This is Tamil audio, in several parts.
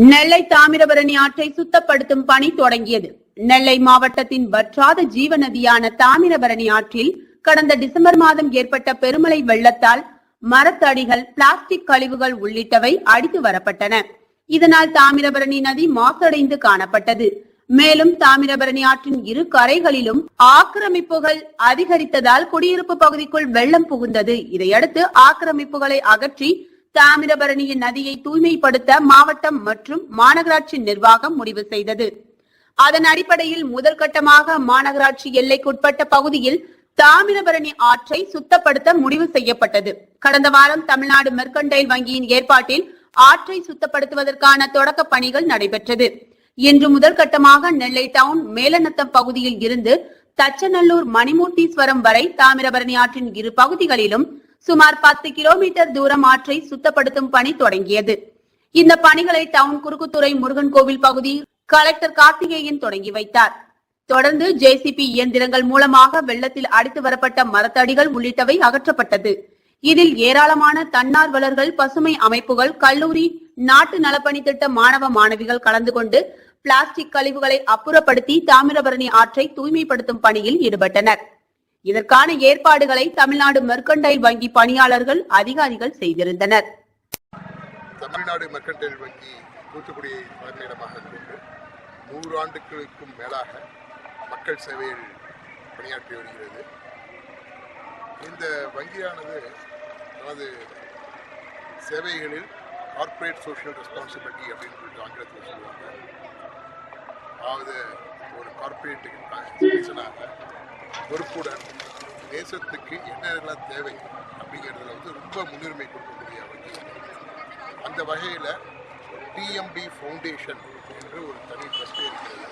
நெல்லை தாமிரபரணி ஆற்றை சுத்தப்படுத்தும் பணி தொடங்கியது. நெல்லை மாவட்டத்தின் வற்றாத ஜீவ நதியான தாமிரபரணி ஆற்றில் கடந்த டிசம்பர் மாதம் ஏற்பட்ட பெருமழை வெள்ளத்தால் மரத்தடிகள், பிளாஸ்டிக் கழிவுகள் உள்ளிட்டவை அடித்து வரப்பட்டன. இதனால் தாமிரபரணி நதி மாசடைந்து காணப்பட்டது. மேலும் தாமிரபரணி ஆற்றின் இரு கரைகளிலும் ஆக்கிரமிப்புகள் அதிகரித்ததால் குடியிருப்பு பகுதிக்குள் வெள்ளம் புகுந்தது. இதையடுத்து ஆக்கிரமிப்புகளை அகற்றி தாமிரபரணியின் நதியை தூய்மைப்படுத்த மாவட்டம் மற்றும் மாநகராட்சி நிர்வாகம் முடிவு செய்தது. அதன் அடிப்படையில் முதல் கட்டமாக மாநகராட்சி எல்லைக்குட்பட்ட பகுதியில் தாமிரபரணி ஆற்றை சுத்தப்படுத்த முடிவு செய்யப்பட்டது. கடந்த வாரம் தமிழ்நாடு மெர்கன்டைல் வங்கியின் ஏற்பாட்டில் ஆற்றை சுத்தப்படுத்துவதற்கான தொடக்க பணிகள் நடைபெற்றது. இன்று முதல் கட்டமாக நெல்லை டவுன் மேலநத்தம் பகுதியில் இருந்து தச்சநல்லூர் மணிமூர்த்தீஸ்வரம் வரை தாமிரபரணி ஆற்றின் இரு பகுதிகளிலும் சுமார் 10 கிலோமீட்டர் தூரம் ஆற்றை சுத்தப்படுத்தும் பணி தொடங்கியது. இந்த பணிகளை டவுன் குறுக்குத்துறை முருகன் கோவில் பகுதி கலெக்டர் கார்த்திகேயன் தொடங்கி வைத்தார். தொடர்ந்து ஜேசிபி இயந்திரங்கள் மூலமாக வெள்ளத்தில் அடித்து வரப்பட்ட மரத்தடிகள் உள்ளிட்டவை அகற்றப்பட்டது. இதில் ஏராளமான தன்னார்வலர்கள், பசுமை அமைப்புகள், கல்லூரி, நாட்டு நலப்பணி திட்ட மாணவ மாணவிகள் கலந்து கொண்டு பிளாஸ்டிக் கழிவுகளை அப்புறப்படுத்தி தாமிரபரணி ஆற்றை தூய்மைப்படுத்தும் பணியில் ஈடுபட்டனர். இதற்கான ஏற்பாடுகளை தமிழ்நாடு மெர்கன்டைல் வங்கி பணியாளர்கள், அதிகாரிகள் செய்திருந்தனர். தமிழ்நாடு மெர்கன்டைல் வங்கி தூத்துக்குடியை தலைமையிடமாக கொண்டு 100 ஆண்டுகளுக்கும் மேலாக மக்கள் சேவையில் பணியாற்றி வருகிறது. இந்த வங்கியானது தனது சேவைகளில் கார்ப்பரேட் சோஷியல் ரெஸ்பான்சிபிலிட்டி அப்படின்னு சொல்லிட்டு ஆங்கிலத்தில் சொல்லுவாங்க. அதாவது ஒரு கார்ப்பரேட் சிட்டிசனாக பொறுப்புடன் தேசத்துக்கு என்னெல்லாம் தேவை அப்படிங்கிறதுல ரொம்ப முன்னுரிமை கொடுக்கக்கூடிய வங்கி. அந்த வகையில் டிஎம்பி ஃபவுண்டேஷன் என்று ஒரு தனி ட்ரஸ்ட் இருக்கிறது.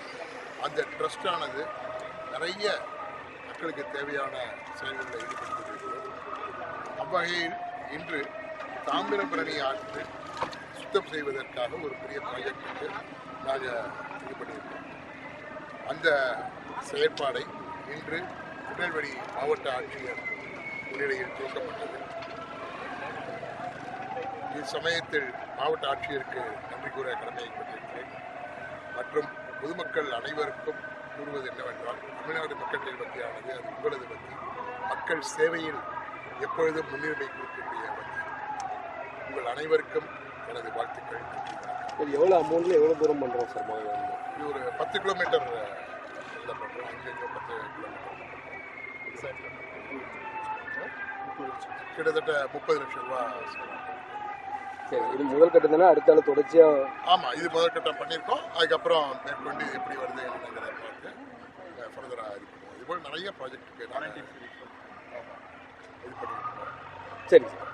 அந்த ட்ரஸ்டானது நிறைய மக்களுக்கு தேவையான செயல்களில் ஈடுபட்டு அவ்வகையில் இன்று தாமிரபரணி ஆற்று சுத்தம் செய்வதற்காக ஒரு பெரிய ப்ராஜெக்டுக்கு நாங்கள் ஈடுபட்டிருக்கோம். அந்த செயற்பாடை இன்று திருநெல்வேலி மாவட்ட ஆட்சியர் முன்னிலையில் துவக்கப்பட்டது. இச்சமயத்தில் மாவட்ட ஆட்சியருக்கு நன்றி கூற கடமைப்பட்டிருக்கிறேன். மற்றும் பொதுமக்கள் அனைவருக்கும் கூறுவது என்னவென்றால், தமிழ்நாடு மெர்கன்டைல் வங்கியானது அது உங்களது வங்கி. மக்கள் சேவையில் எப்பொழுதும் முன்னுரிமை கொடுக்கக்கூடிய வங்கி. உங்கள் அனைவருக்கும் எனது வாழ்த்துக்கள். எவ்வளோ அமௌண்ட்ல எவ்வளோ தூரம் பண்ணுறோம் சார்? இது ஒரு 10 கிலோமீட்டர் பண்ணுறோம். 5 10 கிலோமீட்டர் கிட்டத்தட்ட 30 லட்சம் ரூபா. சரி, இது முதல் கட்டம் தானே? அடுத்தால தொடர்ச்சியாக? ஆமாம், இது முதல் கட்டம் பண்ணியிருக்கோம். அதுக்கப்புறம் மேற்கொண்டு எப்படி வருது என்னங்கிற பார்த்து ஃபர்தராக இது பண்ணுவோம். இதுபோல் நிறைய ப்ராஜெக்ட் இருக்குது. ஆமாம், இது பண்ணியிருக்கோம். சரி சார்.